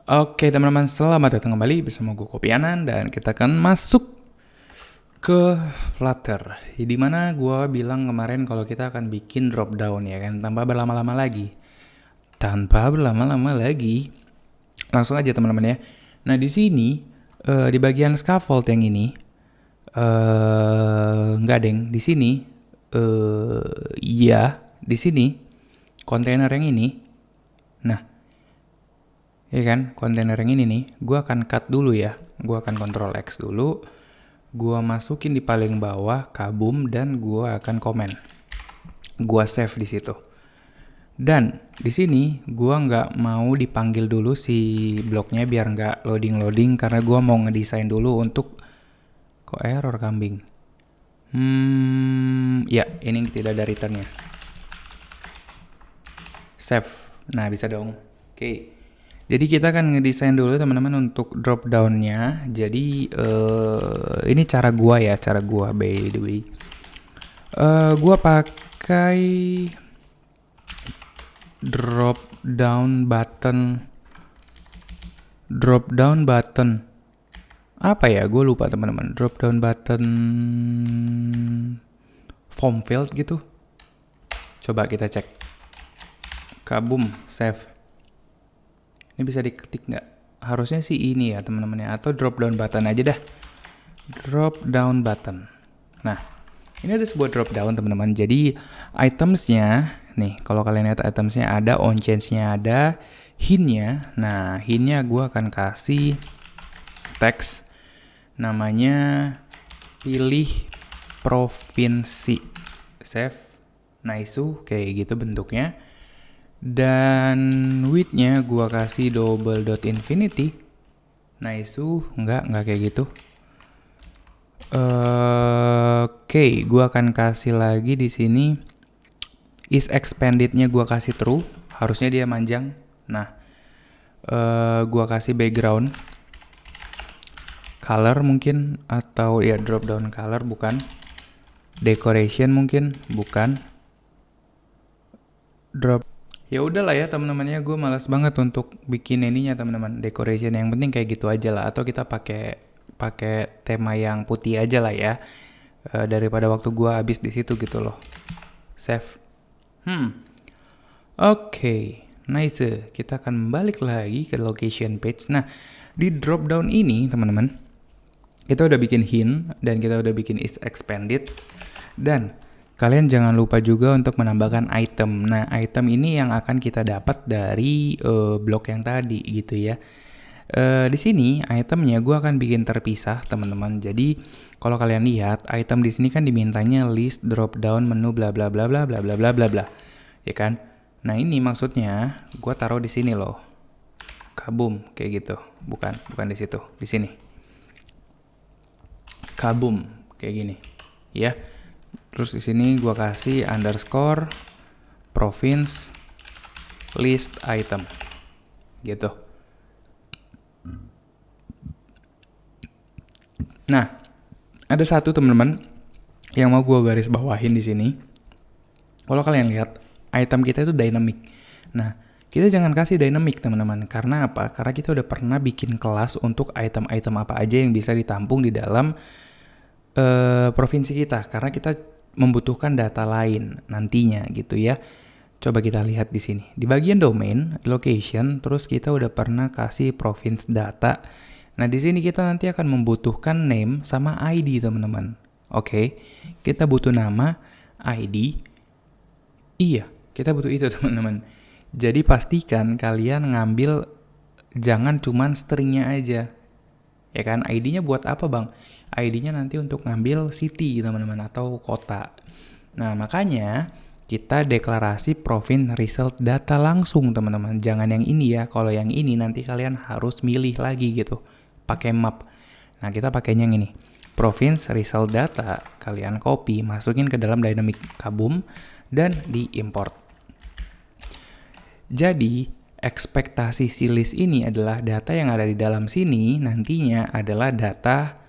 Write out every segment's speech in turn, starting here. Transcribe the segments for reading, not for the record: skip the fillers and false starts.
Oke teman-teman, selamat datang kembali bersama gue Kopianan dan kita akan masuk ke Flutter. Di mana gue bilang kemarin kalau kita akan bikin drop down ya kan, tanpa berlama-lama lagi. Langsung aja teman-teman ya. Nah di sini di bagian scaffold yang ini, nggak deng, di sini, iya di sini kontainer yang ini. Nah ya kan, kontainer yang ini nih, gue akan cut dulu ya. Gue akan Ctrl X dulu. Gue masukin di paling bawah kabum dan gue akan komen. Gue save di situ. Dan di sini gue nggak mau dipanggil dulu si bloknya biar nggak loading karena gue mau ngedesain dulu untuk kok error kambing. Ya ini tidak ada returnnya. Save. Nah bisa dong. Oke. Jadi kita akan ngedesain dulu teman-teman untuk drop down-nya. Jadi ini cara gua by the way. Gua pakai drop down button. Apa ya? Gue lupa teman-teman. Drop down button form field gitu. Coba kita cek. Kabum, save. Ini bisa diketik nggak? Harusnya sih ini ya teman-teman ya. Atau drop down button aja dah. Drop down button. Nah, ini ada sebuah drop down teman-teman. Jadi itemsnya, nih kalau kalian lihat itemsnya ada, on change-nya ada, hint-nya. Nah, hint-nya gue akan kasih teks. Namanya pilih provinsi. Save. Nah, itu kayak gitu bentuknya. Dan width-nya gua kasih double dot infinity. Nah itu enggak kayak gitu. Oke, gua akan kasih lagi di sini is expanded-nya gua kasih true. Harusnya dia manjang. Nah, gua kasih background color mungkin atau ya drop down color bukan. Decoration mungkin bukan. Drop. Ya udahlah ya teman-temannya, gue malas banget untuk bikin ininya teman-teman, decoration. Yang penting kayak gitu aja lah, atau kita pakai tema yang putih aja lah ya, daripada waktu gue habis di situ gitu loh. Save. Oke, nice. Kita akan balik lagi ke location page. Nah di drop down ini teman-teman, kita udah bikin hint dan kita udah bikin is expanded. Dan kalian jangan lupa juga untuk menambahkan item. Nah, item ini yang akan kita dapat dari blok yang tadi gitu ya. Di sini itemnya gue akan bikin terpisah teman-teman. Jadi kalau kalian lihat item di sini kan dimintanya list, drop down, menu, bla bla bla bla bla bla bla bla bla, ya kan? Nah ini maksudnya gue taruh di sini loh, kabum kayak gitu. Bukan di situ, di sini. Kabum kayak gini, ya. Terus di sini gua kasih underscore province list item gitu. Nah, ada satu teman-teman yang mau gua garis bawahin di sini. Kalau kalian lihat item kita itu dynamic. Nah, kita jangan kasih dynamic teman-teman. Karena apa? Karena kita udah pernah bikin kelas untuk item-item apa aja yang bisa ditampung di dalam provinsi kita. Karena kita membutuhkan data lain nantinya gitu ya. Coba kita lihat di sini. Di bagian domain, location, terus kita udah pernah kasih province data. Nah, di sini kita nanti akan membutuhkan name sama ID, teman-teman. Oke. Kita butuh nama, ID. Iya, kita butuh itu, teman-teman. Jadi pastikan kalian ngambil jangan cuman stringnya aja. Ya kan, ID-nya buat apa, Bang? ID-nya nanti untuk ngambil city teman-teman atau kota. Nah makanya kita deklarasi province result data langsung teman-teman. Jangan yang ini ya. Kalau yang ini nanti kalian harus milih lagi gitu. Pakai map. Nah kita pakainya yang ini. Province result data. Kalian copy. Masukin ke dalam dynamic kabum. Dan diimport. Jadi ekspektasi si list ini adalah data yang ada di dalam sini. Nantinya adalah data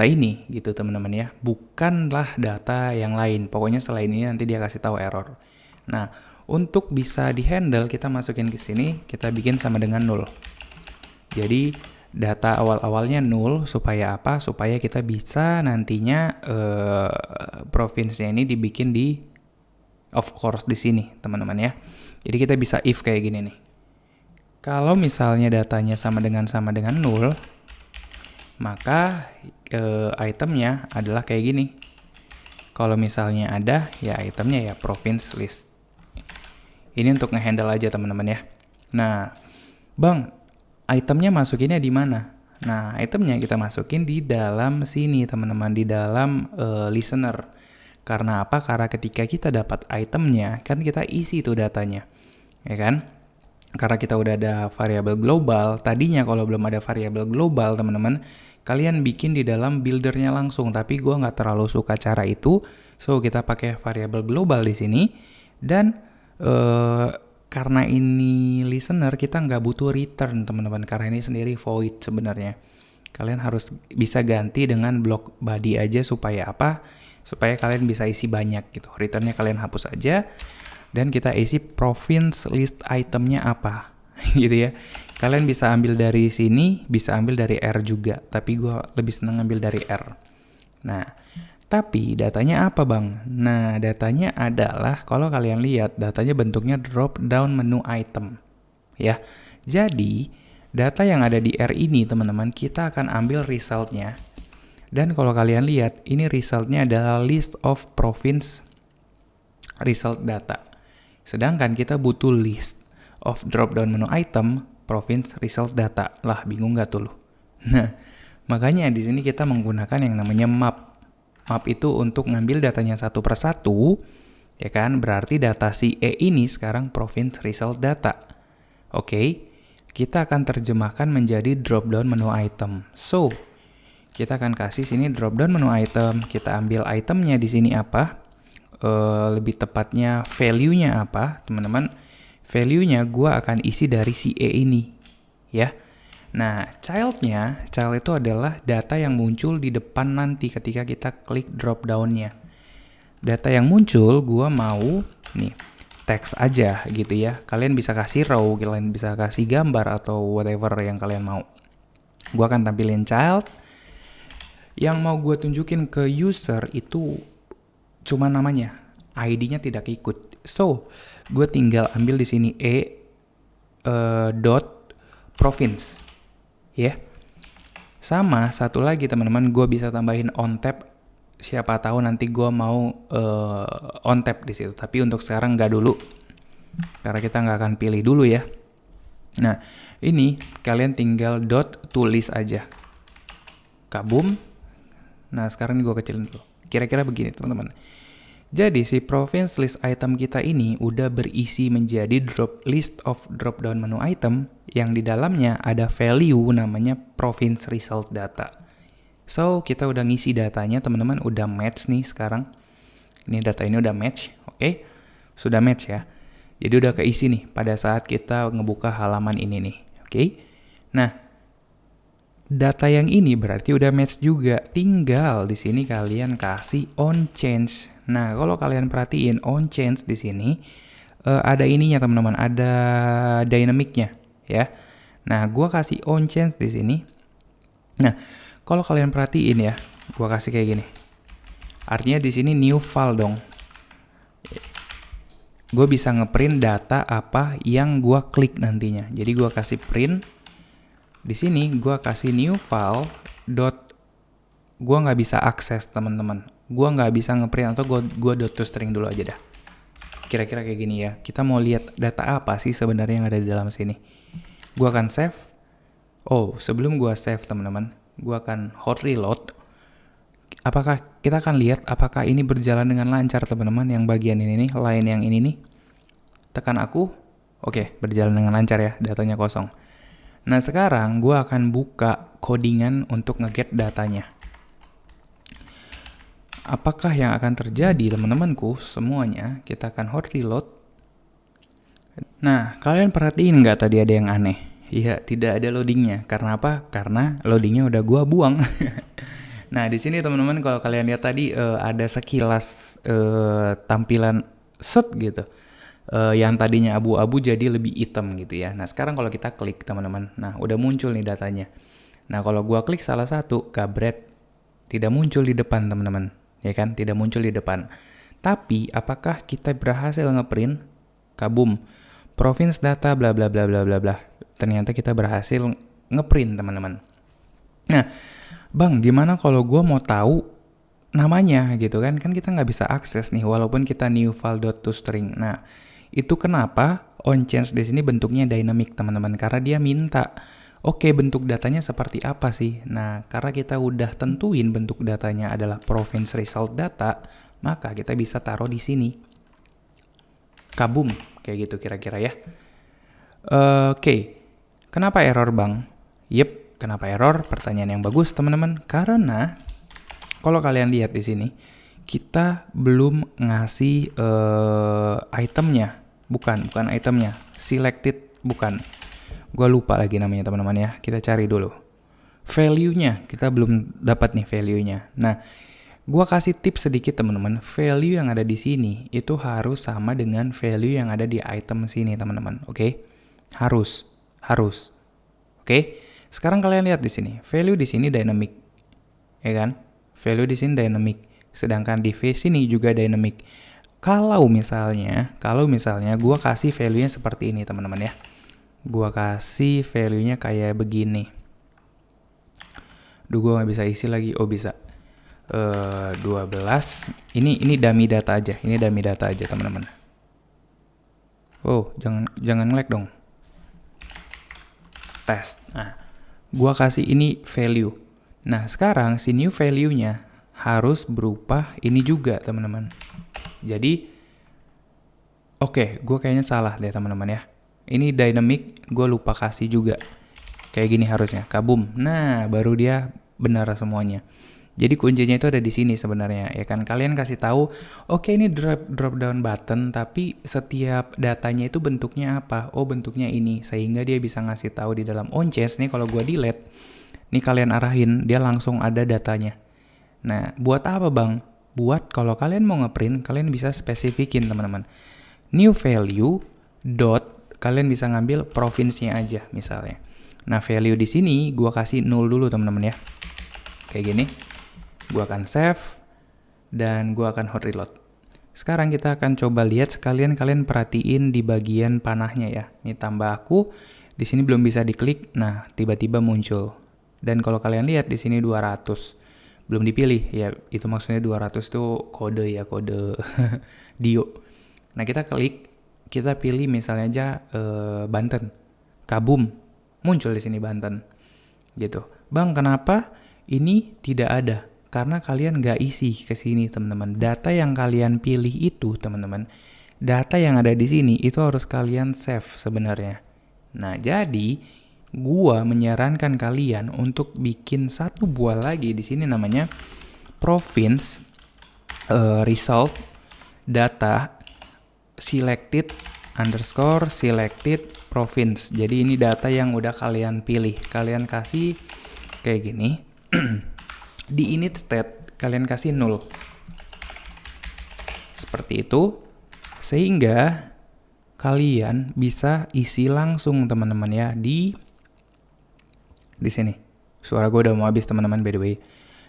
ini gitu teman-teman ya, bukanlah data yang lain. Pokoknya selain ini nanti dia kasih tahu error. Nah Untuk bisa dihandle, kita masukin ke sini, kita bikin sama dengan 0. Jadi data awal-awalnya 0 supaya apa? Supaya kita bisa nantinya provinsinya ini dibikin di of course di sini, teman-teman ya. Jadi kita bisa if kayak gini nih. Kalau misalnya datanya sama dengan 0, maka itemnya adalah kayak gini. Kalau misalnya ada, ya itemnya ya province list. Ini untuk ngehandle aja teman-teman ya. Nah, Bang, itemnya masukinnya di mana? Nah, itemnya kita masukin di dalam sini teman-teman, di dalam listener. Karena apa? Karena ketika kita dapat itemnya, kan kita isi tuh datanya, ya kan? Karena kita udah ada variabel global, tadinya kalau belum ada variabel global teman-teman, kalian bikin di dalam buildernya langsung, tapi gue nggak terlalu suka cara itu, so kita pakai variabel global di sini, dan karena ini listener, kita nggak butuh return teman-teman, karena ini sendiri void sebenarnya. Kalian harus bisa ganti dengan block body aja supaya apa? Supaya kalian bisa isi banyak gitu. Returnnya kalian hapus aja, dan kita isi province list itemnya apa gitu ya. Kalian bisa ambil dari sini, bisa ambil dari R juga, tapi gue lebih seneng ambil dari R. Nah, tapi datanya apa bang? Nah, datanya adalah, kalau kalian lihat, datanya bentuknya drop down menu item. Ya, jadi data yang ada di R ini teman-teman, kita akan ambil resultnya. Dan kalau kalian lihat, ini resultnya adalah list of province result data. Sedangkan kita butuh list of drop down menu item province result data. Lah, bingung nggak tuh lu? Nah, makanya di sini kita menggunakan yang namanya map. Map itu untuk ngambil datanya satu per satu, ya kan? Berarti data si E ini sekarang province result data. Oke, kita akan terjemahkan menjadi drop down menu item. So, kita akan kasih sini drop down menu item. Kita ambil itemnya di sini apa? Lebih tepatnya value-nya apa, teman-teman? Value-nya gua akan isi dari si E ini, ya. Nah, child itu adalah data yang muncul di depan nanti ketika kita klik drop down-nya. Data yang muncul, gua mau nih teks aja gitu ya. Kalian bisa kasih row, kalian bisa kasih gambar atau whatever yang kalian mau. Gua akan tampilin child. Yang mau gua tunjukin ke user itu cuma namanya, ID-nya tidak ikut. So, gue tinggal ambil di sini dot province. Ya, sama satu lagi teman-teman, gue bisa tambahin on tab. Siapa tahu nanti gue mau on tab di situ. Tapi untuk sekarang nggak dulu, karena kita nggak akan pilih dulu ya. Nah, ini kalian tinggal dot tulis aja. Kabum. Nah, sekarang gue kecilin dulu. Kira-kira begini teman-teman. Jadi si province list item kita ini udah berisi menjadi list of drop down menu item yang di dalamnya ada value namanya province result data. So, kita udah ngisi datanya teman-teman, udah match nih sekarang. Ini data ini udah match, oke? Sudah match ya. Jadi udah keisi nih pada saat kita ngebuka halaman ini nih, oke? Nah, data yang ini berarti udah match juga. Tinggal di sini kalian kasih on change. Nah, kalau kalian perhatiin on change di sini ada ininya teman-teman, ada dynamicnya ya. Nah, gua kasih on change di sini. Nah, kalau kalian perhatiin ya, gua kasih kayak gini. Artinya di sini new file dong. Gue bisa ngeprint data apa yang gua klik nantinya. Jadi gua kasih print. Di sini gue kasih new file dot, gue nggak bisa akses teman-teman, gue nggak bisa ngeprint, atau gue dot to string dulu aja dah. Kira-kira kayak gini ya. Kita mau lihat data apa sih sebenarnya yang ada di dalam sini. Gue akan save. Oh, sebelum gue save teman-teman, gue akan hot reload. Apakah kita akan lihat apakah ini berjalan dengan lancar teman-teman? Yang bagian ini nih, line yang ini nih. Tekan aku. Oke, berjalan dengan lancar ya. Datanya kosong. Nah, sekarang gue akan buka codingan untuk nge-get datanya. Apakah yang akan terjadi teman-temanku semuanya? Kita akan hot reload. Nah, kalian perhatiin nggak tadi ada yang aneh? Iya, tidak ada loadingnya. Karena apa? Karena loadingnya udah gue buang. Nah, di sini teman-teman kalau kalian lihat tadi ada sekilas tampilan set gitu. yang tadinya abu-abu jadi lebih hitam gitu ya. Nah sekarang kalau kita klik teman-teman, nah udah muncul nih datanya. Nah kalau gua klik salah satu, kabret, tidak muncul di depan teman-teman, ya kan? Tidak muncul di depan. Tapi apakah kita berhasil ngeprint? Kabum, province data bla bla bla bla bla bla. Ternyata kita berhasil ngeprint teman-teman. Nah, bang, gimana kalau gue mau tahu namanya gitu kan? Kan kita nggak bisa akses nih, walaupun kita new file.toString. Nah, itu kenapa onChange di sini bentuknya dynamic teman-teman, karena dia minta, oke, bentuk datanya seperti apa sih? Nah, karena kita udah tentuin bentuk datanya adalah province result data, maka kita bisa taruh di sini. Kabum, kayak gitu kira-kira ya. Oke. Kenapa error bang? Yep, kenapa error? Pertanyaan yang bagus teman-teman. Karena kalau kalian lihat di sini, kita belum ngasih itemnya. Bukan itemnya. Selected, bukan. Gua lupa lagi namanya teman-teman ya. Kita cari dulu. Value-nya, kita belum dapat nih value-nya. Nah, gua kasih tips sedikit teman-teman. Value yang ada di sini itu harus sama dengan value yang ada di item sini teman-teman. Oke? Harus. Oke? Sekarang kalian lihat di sini. Value di sini dynamic. Ya kan? Value di sini dynamic. Sedangkan di sini juga dynamic. Kalau misalnya gua kasih value-nya seperti ini teman-teman ya. Gua kasih value-nya kayak begini. Duh, gua nggak bisa isi lagi. Oh, bisa. 12. Ini dummy data aja. Ini dummy data aja teman-teman. Oh, jangan nge-lag dong. Test. Nah, gua kasih ini value. Nah, sekarang si new value-nya harus berupa ini juga, teman-teman. Jadi, oke, gua kayaknya salah deh, teman-teman ya. Ini dynamic, gua lupa kasih juga. Kayak gini harusnya, kabum. Nah, baru dia benar semuanya. Jadi kuncinya itu ada di sini sebenarnya, ya kan? Kalian kasih tahu, oke, ini drop down button, tapi setiap datanya itu bentuknya apa? Oh, bentuknya ini, sehingga dia bisa ngasih tahu di dalam onChange nih. Kalau gua delete, nih kalian arahin, dia langsung ada datanya. Nah, buat apa bang? Buat kalau kalian mau ngeprint, kalian bisa spesifikin teman-teman. New value dot, kalian bisa ngambil province-nya aja misalnya. Nah, value di sini gua kasih 0 dulu teman-teman ya. Kayak gini. Gua akan save dan gua akan hot reload. Sekarang kita akan coba lihat, sekalian kalian perhatiin di bagian panahnya ya. Ini tambah aku, di sini belum bisa diklik. Nah, tiba-tiba muncul. Dan kalau kalian lihat di sini 200. Belum dipilih. Ya, itu maksudnya 200 itu kode ya, kode Dio. Nah, kita klik, kita pilih misalnya aja Banten. Kabum. Muncul di sini Banten. Gitu. Bang, kenapa ini tidak ada? Karena kalian nggak isi ke sini teman-teman. Data yang kalian pilih itu teman-teman, data yang ada di sini itu harus kalian save sebenarnya. Nah, jadi gua menyarankan kalian untuk bikin satu buah lagi di sini namanya province result data selected province. Jadi ini data yang udah kalian pilih. Kalian kasih kayak gini. Di init state kalian kasih 0. Seperti itu. Sehingga kalian bisa isi langsung teman-teman ya di sini. Suara gue udah mau habis teman-teman by the way.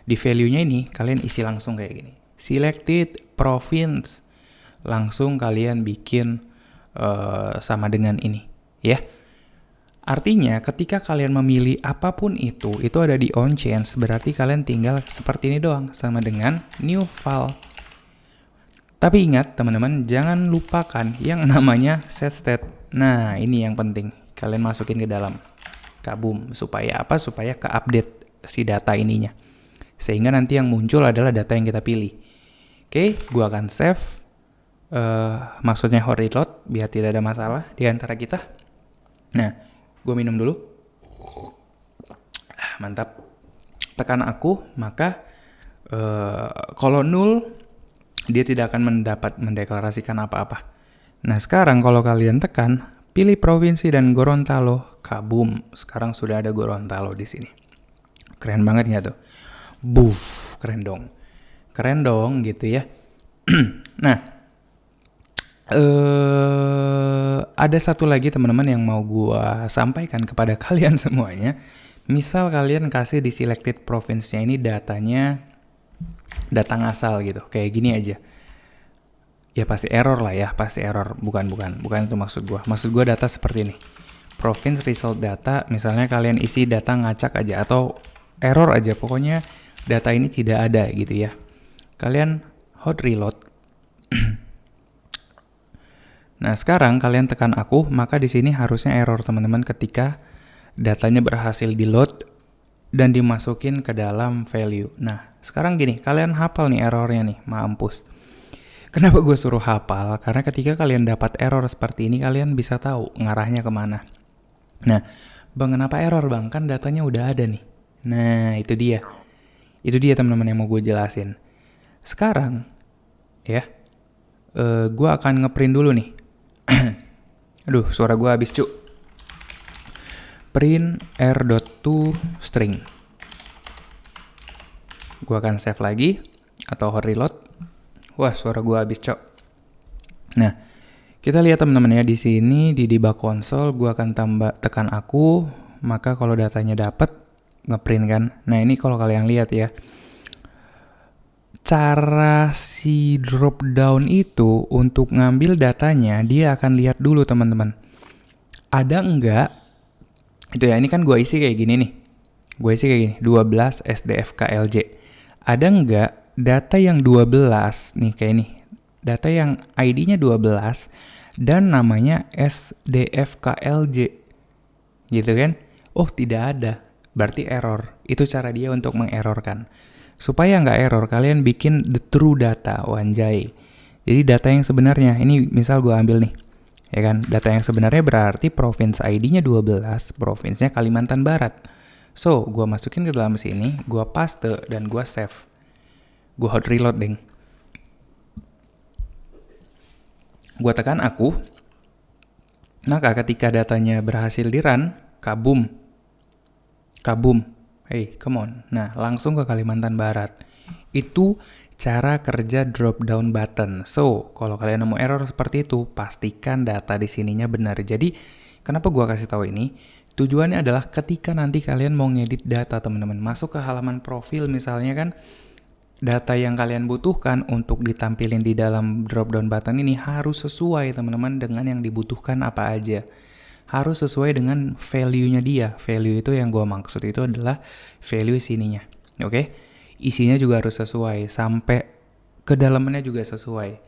Di value-nya ini kalian isi langsung kayak gini. Selected province. Langsung kalian bikin sama dengan ini ya. Artinya ketika kalian memilih apapun itu ada di onChange, berarti kalian tinggal seperti ini doang, sama dengan new file. Tapi ingat teman-teman, jangan lupakan yang namanya set state. Nah, ini yang penting, kalian masukin ke dalam. Kabum, supaya apa? Supaya ke-update si data ininya. Sehingga nanti yang muncul adalah data yang kita pilih. Oke, gua akan save. Maksudnya hot reload, biar tidak ada masalah di antara kita. Nah, gue minum dulu. Mantap. Tekan aku, maka kalau 0, dia tidak akan mendeklarasikan apa-apa. Nah, sekarang kalau kalian tekan, pilih provinsi dan Gorontalo, kabum. Sekarang sudah ada Gorontalo di sini. Keren banget nggak tuh? Keren dong gitu ya. Nah, Ada satu lagi teman-teman yang mau gua sampaikan kepada kalian semuanya. Misal kalian kasih di selected province-nya ini datanya data ngasal gitu, kayak gini aja. Ya pasti error lah ya, pasti error. Bukan itu maksud gua. Maksud gua data seperti ini. Province result data, misalnya kalian isi data ngacak aja atau error aja, pokoknya data ini tidak ada gitu ya. Kalian hot reload. Nah, sekarang kalian tekan aku, maka di sini harusnya error teman-teman ketika datanya berhasil di-load dan dimasukin ke dalam value. Nah, sekarang gini, kalian hafal nih errornya nih, mampus. Kenapa gue suruh hafal? Karena ketika kalian dapat error seperti ini, kalian bisa tahu ngarahnya kemana. Nah, bang, kenapa error bang? Kan datanya udah ada nih. Nah, itu dia. Itu dia teman-teman yang mau gue jelasin. Sekarang, ya, gue akan ngeprint dulu nih. Aduh, suara gue habis cu. Print r.toString. Gue akan save lagi atau hot reload. Wah, suara gue habis cok. Nah, kita lihat teman-teman ya di sini di debug console gue akan tekan aku, maka kalau datanya dapat ngeprint kan. Nah, ini kalau kalian lihat ya. Cara si drop down itu untuk ngambil datanya, dia akan lihat dulu teman-teman. Ada enggak, itu ya, ini kan gue isi kayak gini nih. Gue isi kayak gini, 12 SDFKLJ. Ada enggak data yang 12, nih kayak ini. Data yang ID-nya 12 dan namanya SDFKLJ. Gitu kan? Oh, tidak ada. Berarti error. Itu cara dia untuk mengerrorkan. Supaya nggak error, kalian bikin the true data, wanjay. Jadi data yang sebenarnya, ini misal gue ambil nih, ya kan, data yang sebenarnya berarti province ID-nya 12, provinsinya Kalimantan Barat. So, gue masukin ke dalam sini, gue paste, dan gue save. Gue hot reload, deng. Gue tekan aku, maka ketika datanya berhasil di-run, kabum. Hey, come on. Nah, langsung ke Kalimantan Barat. Itu cara kerja drop down button. So, kalau kalian nemu error seperti itu, pastikan data di sininya benar. Jadi, kenapa gua kasih tahu ini? Tujuannya adalah ketika nanti kalian mau ngedit data, teman-teman, masuk ke halaman profil misalnya kan, data yang kalian butuhkan untuk ditampilin di dalam drop down button ini harus sesuai, teman-teman, dengan yang dibutuhkan apa aja. Harus sesuai dengan value-nya dia. Value itu yang gue maksud itu adalah value sininya. Oke? Isinya juga harus sesuai. Sampai ke dalamannya juga sesuai.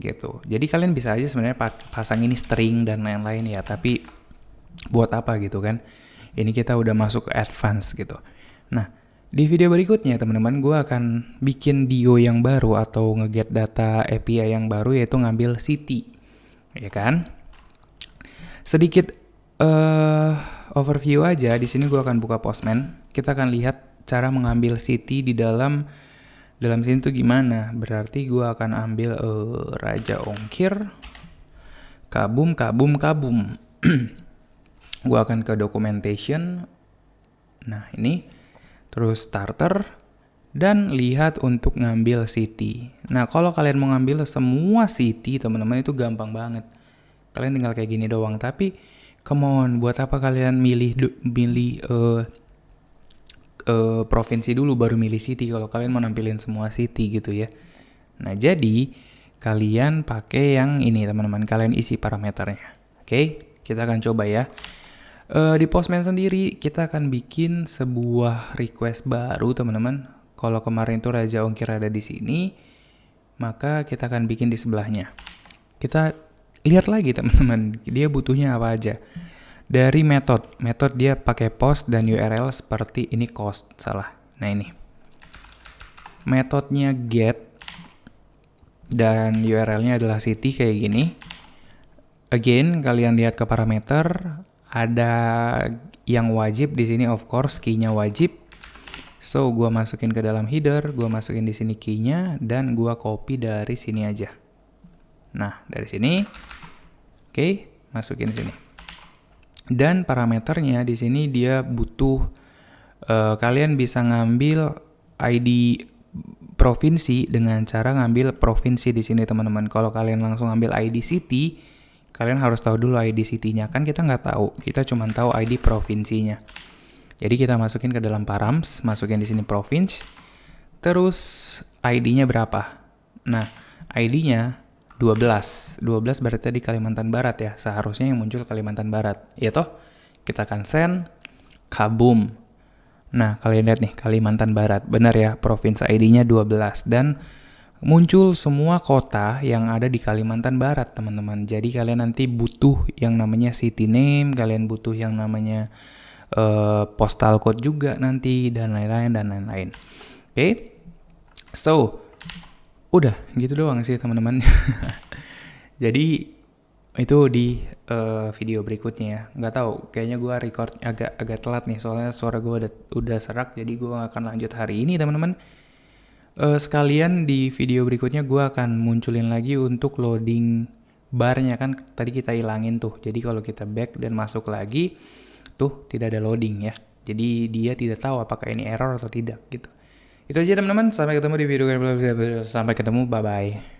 Gitu. Jadi kalian bisa aja sebenarnya pasang ini string dan lain-lain ya. Tapi buat apa gitu kan? Ini kita udah masuk ke advance gitu. Nah, di video berikutnya teman-teman gue akan bikin DIO yang baru atau nge-get data API yang baru, yaitu ngambil city. Ya kan? Sedikit overview aja. Di sini gue akan buka Postman. Kita akan lihat cara mengambil city di dalam sini tuh gimana. Berarti gue akan ambil Raja Ongkir, kabum. Gue akan ke documentation. Nah ini, terus starter dan lihat untuk ngambil city. Nah kalau kalian mau ngambil semua city teman-teman itu gampang banget. Kalian tinggal kayak gini doang. Tapi come on, buat apa kalian milih provinsi dulu baru milih city kalau kalian mau nampilin semua city gitu ya. Nah jadi kalian pakai yang ini teman-teman, kalian isi parameternya. Oke, kita akan coba ya. Di Postman sendiri kita akan bikin sebuah request baru teman-teman. Kalau kemarin tuh Raja Ongkir ada di sini, maka kita akan bikin di sebelahnya. Kita lihat lagi teman-teman, dia butuhnya apa aja. Dari metode dia pakai post dan URL seperti ini, cost, salah. Nah ini, metodenya get dan URL-nya adalah city kayak gini. Again, kalian lihat ke parameter, ada yang wajib di sini, of course key-nya wajib. So, gua masukin ke dalam header, gua masukin di sini key-nya dan gua copy dari sini aja. Nah, dari sini, oke, masukin sini. Dan parameternya di sini dia butuh, kalian bisa ngambil ID provinsi dengan cara ngambil provinsi di sini teman-teman. Kalau kalian langsung ambil ID city, kalian harus tahu dulu ID city-nya. Kan kita nggak tahu, kita cuma tahu ID provinsinya. Jadi kita masukin ke dalam params, masukin di sini provinsi, terus ID-nya berapa? Nah, ID-nya 12. 12 berarti di Kalimantan Barat ya. Seharusnya yang muncul Kalimantan Barat. Ya toh? Kita akan send, kabum. Nah, kalian lihat nih, Kalimantan Barat. Benar ya, provinsi ID-nya 12. Dan muncul semua kota yang ada di Kalimantan Barat, teman-teman. Jadi kalian nanti butuh yang namanya city name, kalian butuh yang namanya postal code juga nanti, dan lain-lain, dan lain-lain. Oke? So, udah gitu doang sih, teman-teman. Jadi itu di video berikutnya ya. Nggak tahu, kayaknya gue record agak telat nih, soalnya suara gue udah serak, jadi gue akan lanjut hari ini, teman-teman. Sekalian di video berikutnya gue akan munculin lagi untuk loading barnya, kan tadi kita hilangin tuh. Jadi kalau kita back dan masuk lagi tuh tidak ada loading ya. Jadi dia tidak tahu apakah ini error atau tidak gitu. Itu aja teman-teman, sampai ketemu di video berikutnya. Sampai ketemu, bye bye.